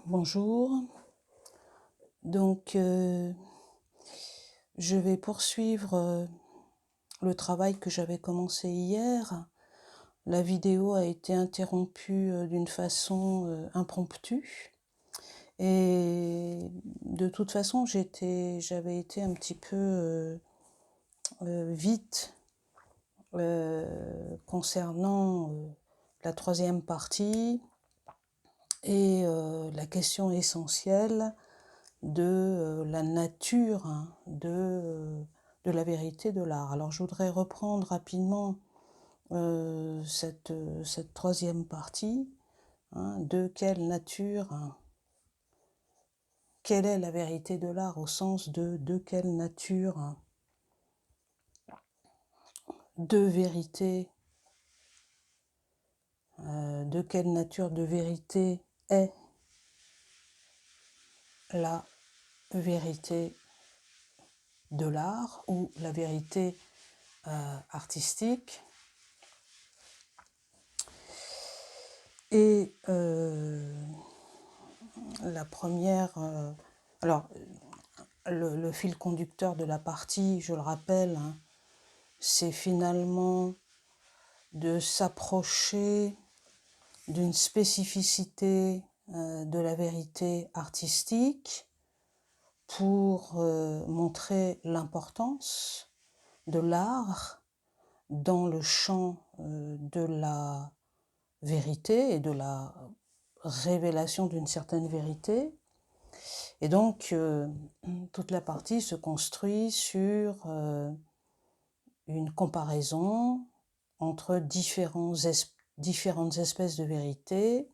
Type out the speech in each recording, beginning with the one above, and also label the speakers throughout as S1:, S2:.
S1: Bonjour, donc je vais poursuivre le travail que j'avais commencé hier. La vidéo a été interrompue d'une façon impromptue et de toute façon j'avais été un petit peu vite concernant la troisième partie et la question essentielle de la nature de la vérité de l'art. Alors je voudrais reprendre rapidement cette troisième partie, de quelle nature, quelle est la vérité de l'art au sens de quelle nature, de vérité, de quelle nature de vérité est la vérité de l'art ou la vérité artistique. Et la première, alors le fil conducteur de la partie, je le rappelle, c'est finalement de s'approcher d'une spécificité de la vérité artistique pour montrer l'importance de l'art dans le champ de la vérité et de la révélation d'une certaine vérité. Et donc, toute la partie se construit sur une comparaison entre différentes espèces de vérité,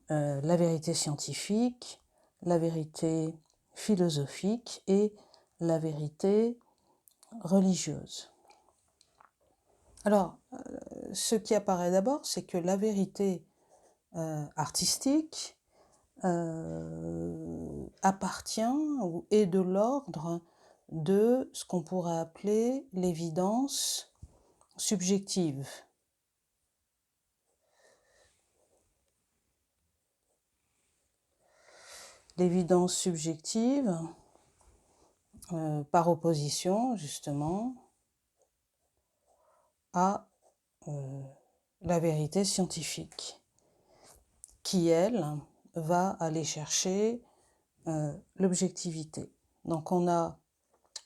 S1: la vérité scientifique, la vérité philosophique et la vérité religieuse. Alors, ce qui apparaît d'abord, c'est que la vérité artistique appartient ou est de l'ordre de ce qu'on pourrait appeler l'évidence subjective. L'évidence subjective, par opposition justement à la vérité scientifique, qui elle va aller chercher l'objectivité. Donc on a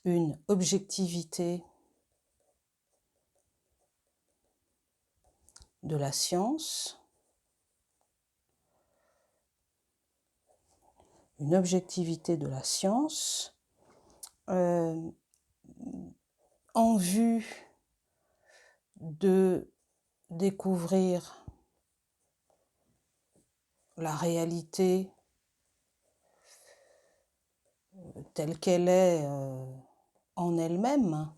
S1: une objectivité de la science, une objectivité de la science en vue de découvrir la réalité telle qu'elle est en elle-même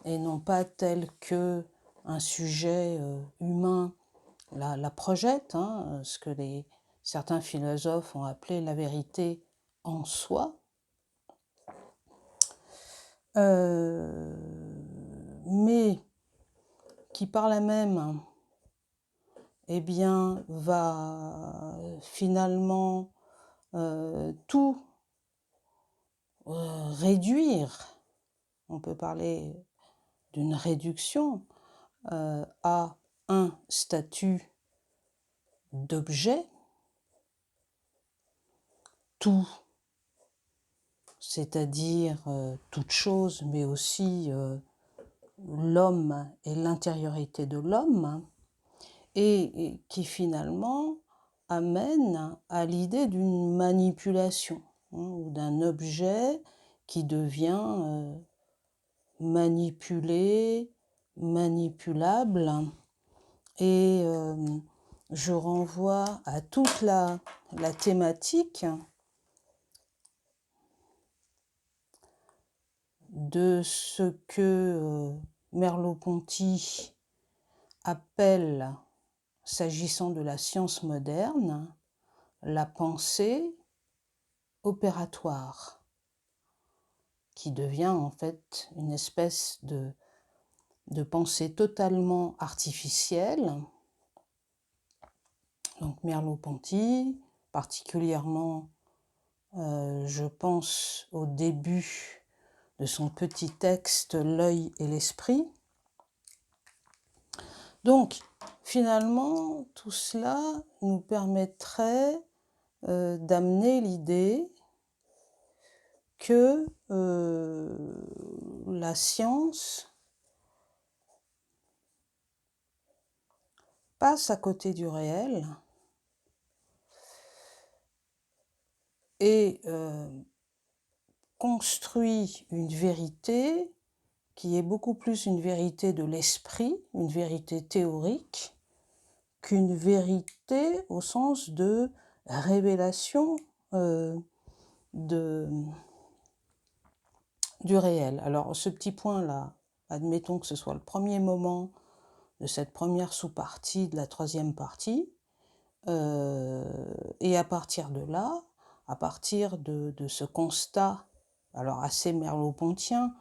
S1: et non pas telle que un sujet humain la projette, ce que certains philosophes ont appelé la vérité en soi. Mais qui par là même eh bien, va finalement tout réduire, on peut parler d'une réduction à un statut d'objet, tout, c'est-à-dire toute chose, mais aussi l'homme et l'intériorité de l'homme, et qui finalement amène à l'idée d'une manipulation, ou d'un objet qui devient manipulé, manipulable. Et je renvoie à toute la thématique de ce que Merleau-Ponty appelle, s'agissant de la science moderne, la pensée opératoire, qui devient en fait une espèce de pensée totalement artificielle. Donc Merleau-Ponty particulièrement, je pense, au début de son petit texte « L'œil et l'esprit ». Donc, finalement, tout cela nous permettrait d'amener l'idée que la science passe à côté du réel et construit une vérité qui est beaucoup plus une vérité de l'esprit, une vérité théorique, qu'une vérité au sens de révélation du réel. Alors ce petit point-là, admettons que ce soit le premier moment de cette première sous-partie de la troisième partie, et à partir de là, à partir de ce constat, alors assez merleau-pontien,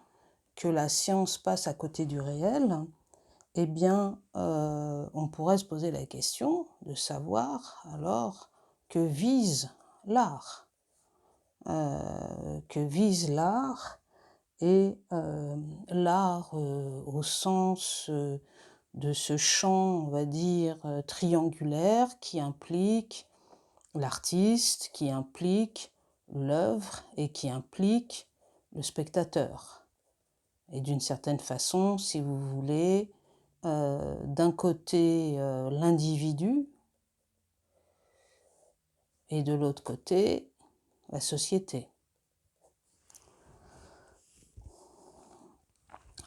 S1: que la science passe à côté du réel, eh bien, on pourrait se poser la question de savoir alors que vise l'art. Que vise l'art, et l'art au sens de ce champ, on va dire, triangulaire qui implique l'artiste, qui implique l'œuvre et qui implique le spectateur. Et d'une certaine façon, si vous voulez, d'un côté l'individu et de l'autre côté la société.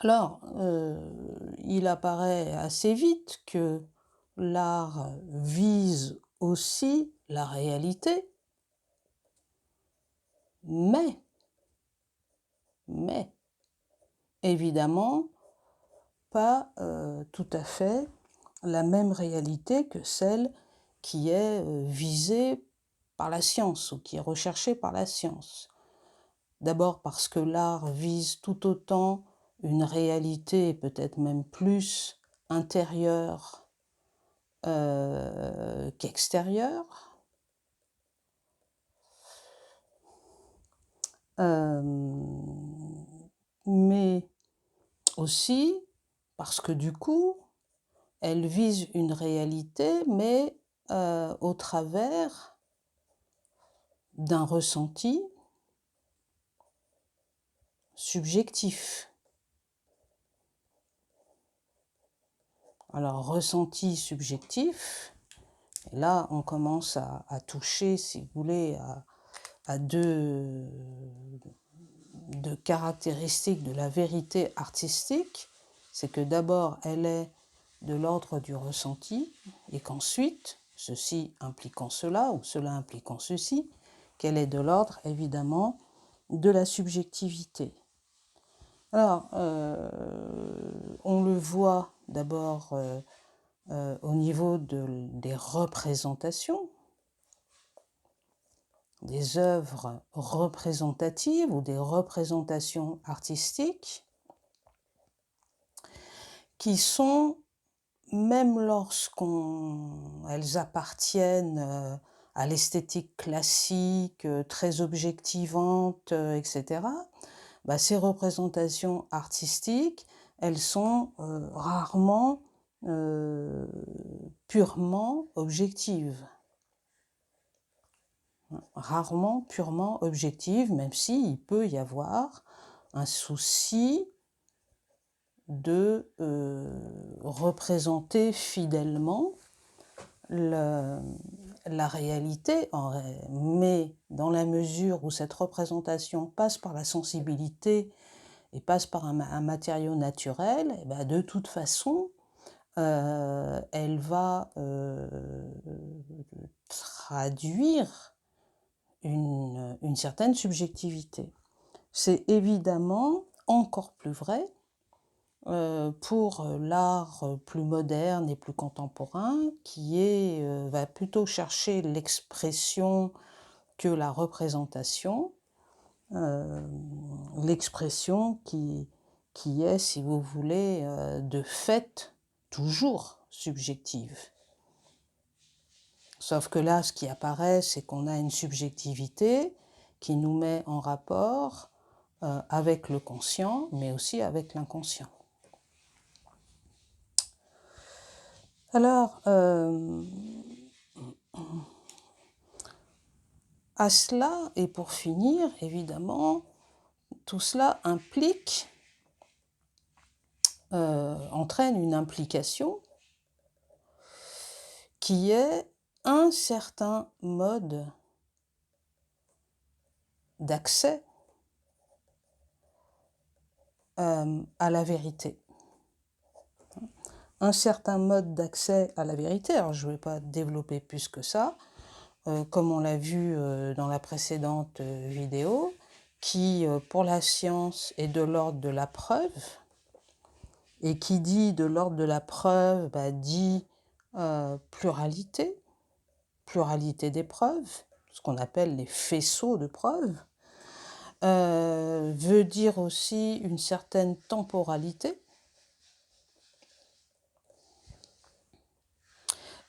S1: Alors, il apparaît assez vite que l'art vise aussi la réalité, mais évidemment, pas tout à fait la même réalité que celle qui est visée par la science ou qui est recherchée par la science. D'abord parce que l'art vise tout autant une réalité, peut-être même plus intérieure qu'extérieure. Mais aussi parce que du coup, elle vise une réalité, mais au travers d'un ressenti subjectif. Alors, ressenti subjectif, et là on commence à toucher, si vous voulez, à deux caractéristiques de la vérité artistique. C'est que d'abord elle est de l'ordre du ressenti, et qu'ensuite, ceci impliquant cela, ou cela impliquant ceci, qu'elle est de l'ordre évidemment de la subjectivité. Alors, on le voit d'abord au niveau des représentations, des œuvres représentatives ou des représentations artistiques qui sont, même lorsqu'elles appartiennent à l'esthétique classique, très objectivante, etc., ces représentations artistiques, elles sont rarement purement objectives. Rarement purement objectives, même s'il peut y avoir un souci de représenter fidèlement la réalité, mais dans la mesure où cette représentation passe par la sensibilité et passe par un matériau naturel, et de toute façon, elle va traduire une certaine subjectivité. C'est évidemment encore plus vrai pour l'art plus moderne et plus contemporain, qui va plutôt chercher l'expression que la représentation, l'expression qui est, si vous voulez, de fait toujours subjective. Sauf que là, ce qui apparaît, c'est qu'on a une subjectivité qui nous met en rapport avec le conscient, mais aussi avec l'inconscient. Alors, à cela, et pour finir, évidemment, tout cela entraîne une implication qui est un certain mode d'accès à la vérité. Un certain mode d'accès à la vérité, alors je ne vais pas développer plus que ça, comme on l'a vu dans la précédente vidéo, qui pour la science est de l'ordre de la preuve, et qui dit de l'ordre de la preuve dit pluralité des preuves, ce qu'on appelle les faisceaux de preuves, veut dire aussi une certaine temporalité,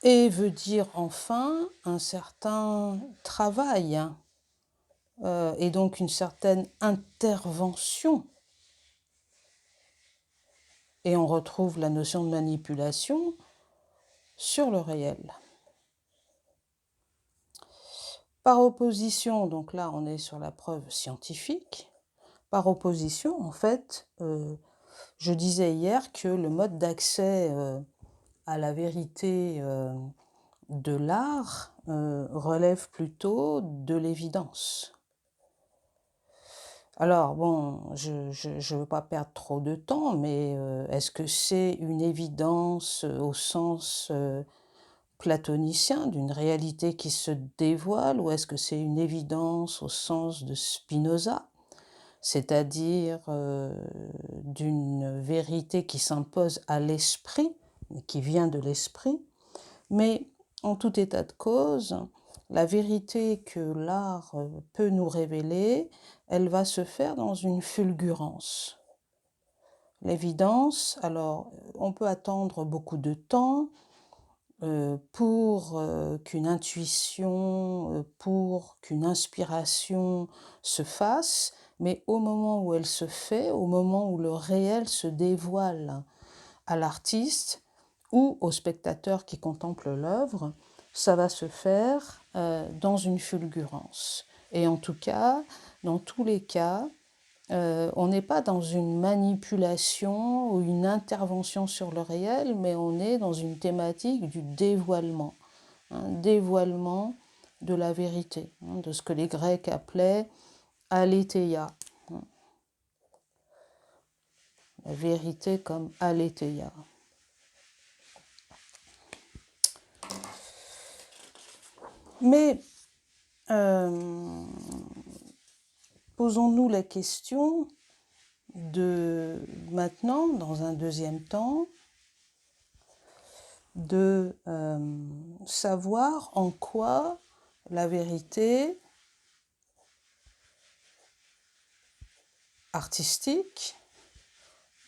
S1: et veut dire enfin un certain travail, et donc une certaine intervention. Et on retrouve la notion de manipulation sur le réel. Par opposition, donc là on est sur la preuve scientifique, par opposition en fait, je disais hier que le mode d'accès à la vérité de l'art relève plutôt de l'évidence. Alors bon, je ne veux pas perdre trop de temps, mais est-ce que c'est une évidence au sens platonicien d'une réalité qui se dévoile, ou est-ce que c'est une évidence au sens de Spinoza, c'est-à-dire d'une vérité qui s'impose à l'esprit, qui vient de l'esprit? Mais en tout état de cause, la vérité que l'art peut nous révéler, elle va se faire dans une fulgurance. L'évidence, alors on peut attendre beaucoup de temps pour qu'une intuition, pour qu'une inspiration se fasse, mais au moment où elle se fait, au moment où le réel se dévoile à l'artiste ou au spectateur qui contemple l'œuvre, ça va se faire dans une fulgurance. Et en tout cas, dans tous les cas, on n'est pas dans une manipulation ou une intervention sur le réel, mais on est dans une thématique du dévoilement, dévoilement de la vérité, de ce que les Grecs appelaient aletheia. La vérité comme aletheia. Mais posons-nous la question de maintenant, dans un deuxième temps, de savoir en quoi la vérité artistique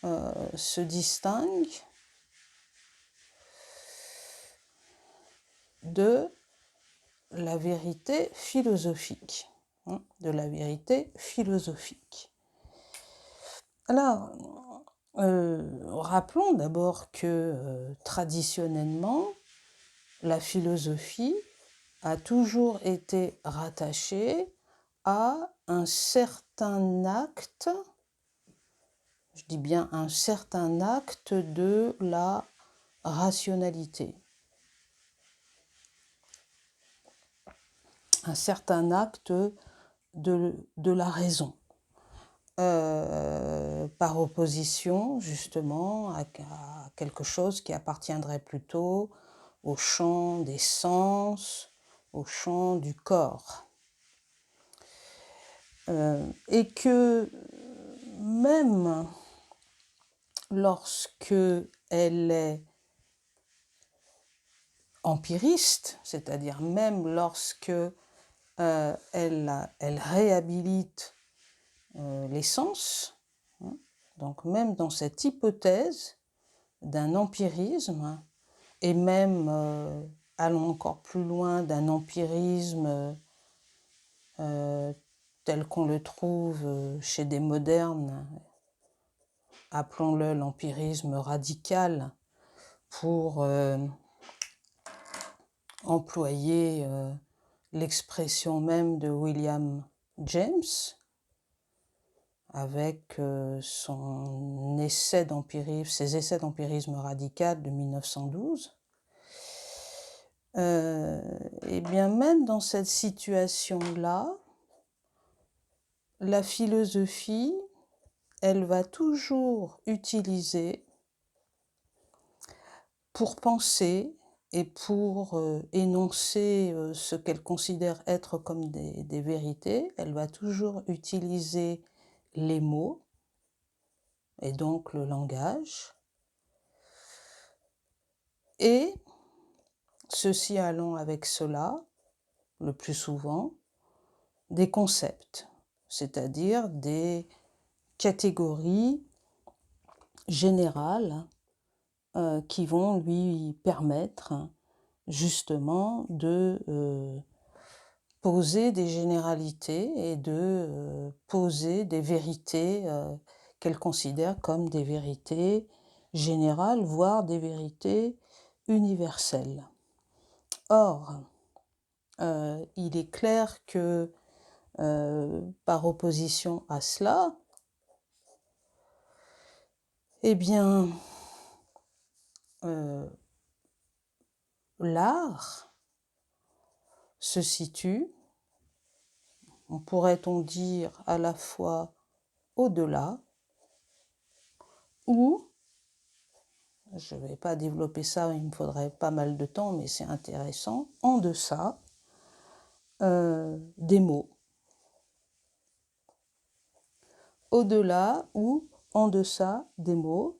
S1: se distingue de la vérité philosophique. De la vérité philosophique. Alors, rappelons d'abord que traditionnellement, la philosophie a toujours été rattachée à un certain acte, je dis bien un certain acte de la rationalité. Un certain acte de la raison. Par opposition justement à quelque chose qui appartiendrait plutôt au champ des sens, au champ du corps. Et que même lorsque elle est empiriste, c'est-à-dire même lorsque elle réhabilite les sens, donc même dans cette hypothèse d'un empirisme, et même allons encore plus loin d'un empirisme tel qu'on le trouve chez des modernes, appelons-le l'empirisme radical, pour employer l'expression même de William James, avec ses essais d'empirisme radical de 1912. Et bien même dans cette situation-là, la philosophie, elle va toujours utiliser pour penser et pour énoncer ce qu'elle considère être comme des vérités, elle va toujours utiliser les mots et donc le langage, et ceci allant avec cela, le plus souvent, des concepts, c'est-à-dire des catégories générales qui vont lui permettre justement de poser des généralités et de poser des vérités qu'elle considère comme des vérités générales, voire des vérités universelles. Or, il est clair que par opposition à cela, eh bien, l'art se situe, pourrait-on dire, à la fois au-delà ou, je ne vais pas développer ça, il me faudrait pas mal de temps, mais c'est intéressant, en deçà des mots. Au-delà ou en deçà des mots,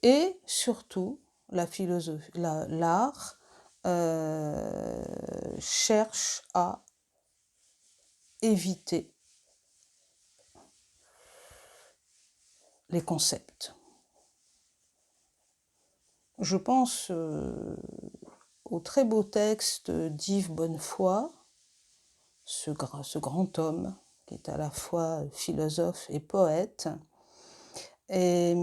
S1: et surtout, l'art cherche à éviter les concepts. Je pense au très beau texte d'Yves Bonnefoy, ce grand homme qui est à la fois philosophe et poète, et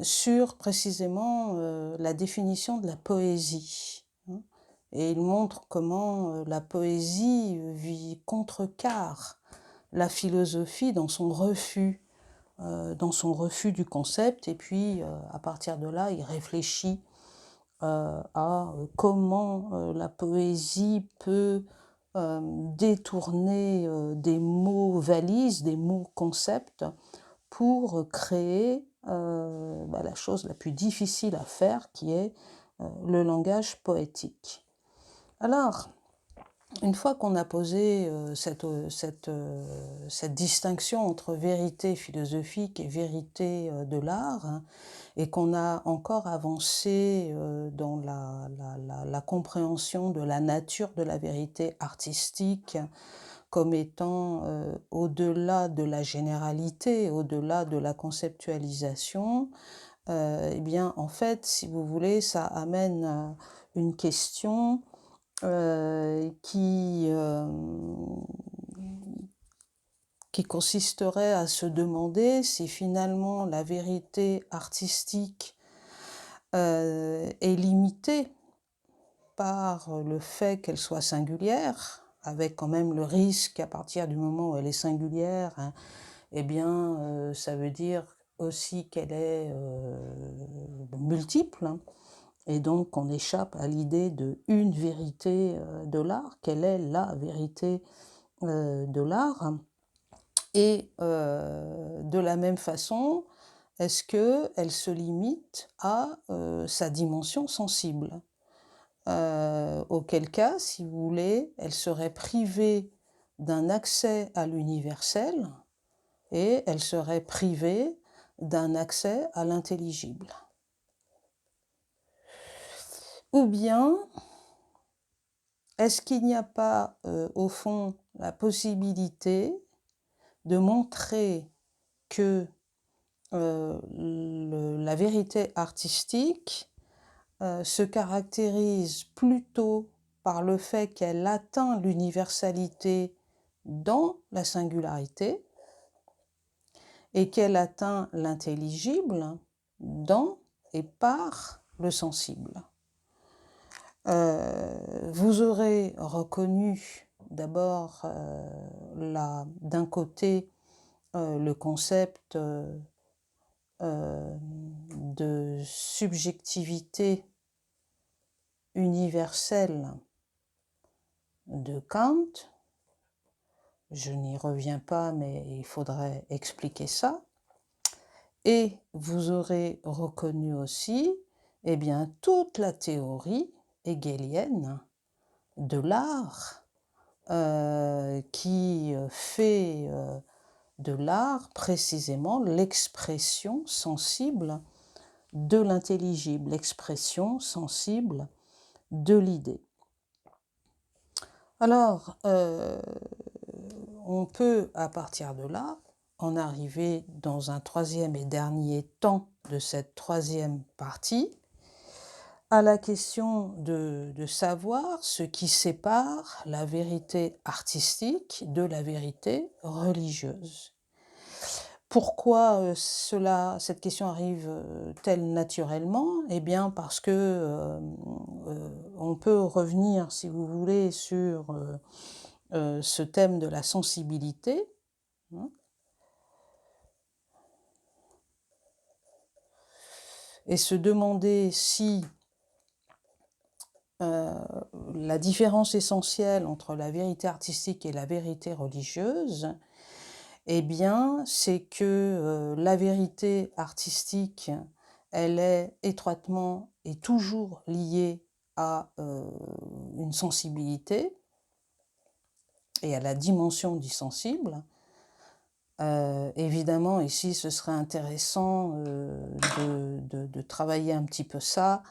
S1: sur précisément la définition de la poésie. Et il montre comment la poésie contrecarre la philosophie dans son refus du concept, et puis à partir de là, il réfléchit à comment la poésie peut détourner des mots valises, des mots concepts, pour créer la chose la plus difficile à faire, qui est le langage poétique. Alors, une fois qu'on a posé cette distinction entre vérité philosophique et vérité de l'art, hein, et qu'on a encore avancé dans la compréhension de la nature de la vérité artistique comme étant au-delà de la généralité, au-delà de la conceptualisation, eh bien, en fait, si vous voulez, ça amène une question qui consisterait à se demander si finalement la vérité artistique est limitée par le fait qu'elle soit singulière, avec quand même le risque qu'à partir du moment où elle est singulière, hein, eh bien, ça veut dire aussi qu'elle est multiple, hein, et donc on échappe à l'idée de une vérité de l'art. Quelle est la vérité de l'art? Et de la même façon, est-ce qu'elle se limite à sa dimension sensible? Auquel cas, si vous voulez, elle serait privée d'un accès à l'universel, et elle serait privée d'un accès à l'intelligible. Ou bien, est-ce qu'il n'y a pas, au fond, la possibilité de montrer que la vérité artistique se caractérise plutôt par le fait qu'elle atteint l'universalité dans la singularité et qu'elle atteint l'intelligible dans et par le sensible. Vous aurez reconnu d'abord d'un côté le concept de subjectivité universelle de Kant. Je n'y reviens pas, mais il faudrait expliquer ça. Et vous aurez reconnu aussi, eh bien, toute la théorie hegelienne de l'art qui fait de l'art précisément l'expression sensible de l'intelligible, l'expression sensible de l'idée. Alors, on peut, à partir de là, en arriver dans un troisième et dernier temps de cette troisième partie, à la question de savoir ce qui sépare la vérité artistique de la vérité religieuse. Pourquoi cette question arrive-t-elle naturellement? Eh bien parce que on peut revenir, si vous voulez, sur ce thème de la sensibilité, hein, et se demander si la différence essentielle entre la vérité artistique et la vérité religieuse, eh bien, c'est que la vérité artistique, elle est étroitement et toujours liée à une sensibilité et à la dimension du sensible. Évidemment, ici, ce serait intéressant de travailler un petit peu ça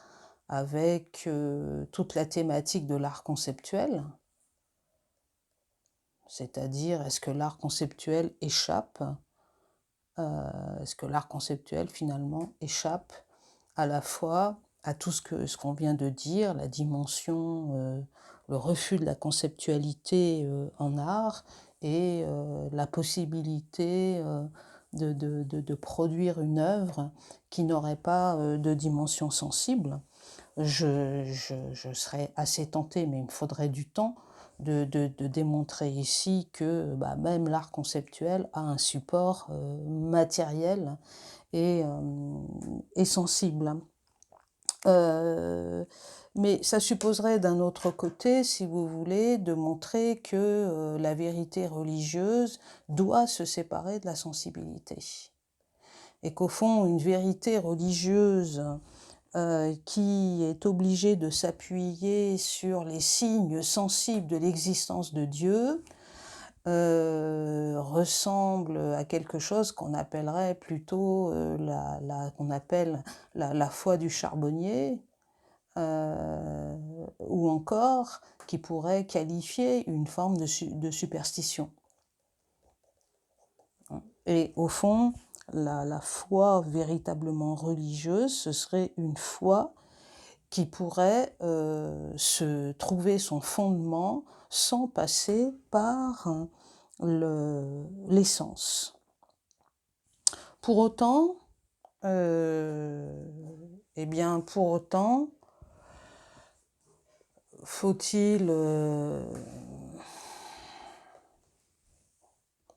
S1: avec toute la thématique de l'art conceptuel. C'est-à-dire, est-ce que l'art conceptuel échappe est-ce que l'art conceptuel, finalement, échappe à la fois à tout ce qu'on vient de dire, la dimension, le refus de la conceptualité en art et la possibilité de produire une œuvre qui n'aurait pas de dimension sensible. Je serais assez tentée, mais il me faudrait du temps, de démontrer ici que même l'art conceptuel a un support matériel et sensible. Mais ça supposerait d'un autre côté, si vous voulez, de montrer que la vérité religieuse doit se séparer de la sensibilité. Et qu'au fond, une vérité religieuse qui est obligée de s'appuyer sur les signes sensibles de l'existence de Dieu, ressemble à quelque chose qu'on appellerait plutôt qu'on appelle la foi du charbonnier, ou encore qui pourrait qualifier une forme de superstition. Et au fond, la foi véritablement religieuse, ce serait une foi qui pourrait se trouver son fondement sans passer par l'essence. Pour autant, faut-il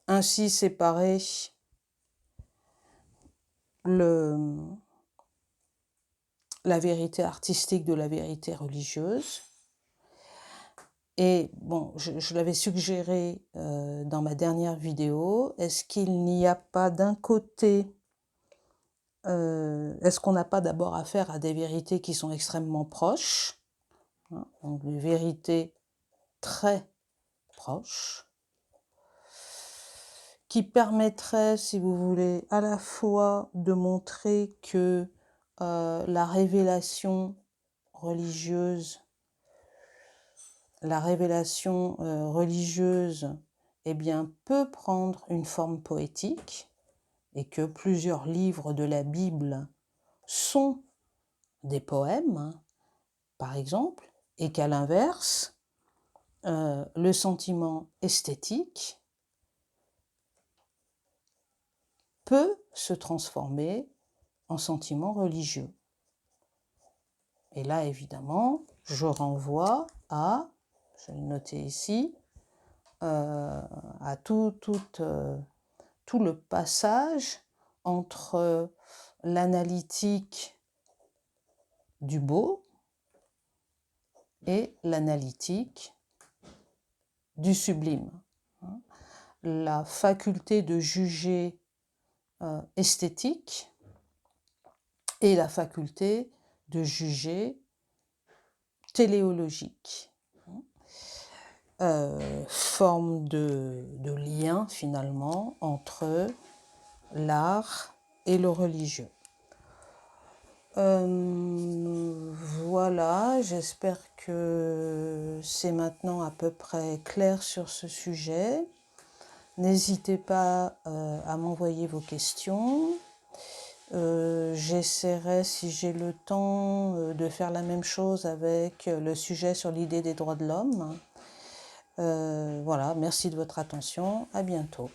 S1: ainsi séparer la vérité artistique de la vérité religieuse? Et bon, je l'avais suggéré dans ma dernière vidéo, est-ce qu'il n'y a pas d'un côté, est-ce qu'on n'a pas d'abord affaire à des vérités qui sont extrêmement proches, hein, donc des vérités très proches, qui permettraient, si vous voulez, à la fois de montrer que la révélation religieuse, eh bien, peut prendre une forme poétique et que plusieurs livres de la Bible sont des poèmes, par exemple, et qu'à l'inverse, le sentiment esthétique peut se transformer en sentiment religieux. Et là, évidemment, je renvoie à, je vais le noter ici, à tout le passage entre l'analytique du beau et l'analytique du sublime. La faculté de juger esthétique et la faculté de juger téléologique. Forme de lien finalement entre l'art et le religieux. Voilà, j'espère que c'est maintenant à peu près clair sur ce sujet. N'hésitez pas à m'envoyer vos questions. J'essaierai, si j'ai le temps, de faire la même chose avec le sujet sur l'idée des droits de l'homme. Voilà, merci de votre attention, à bientôt.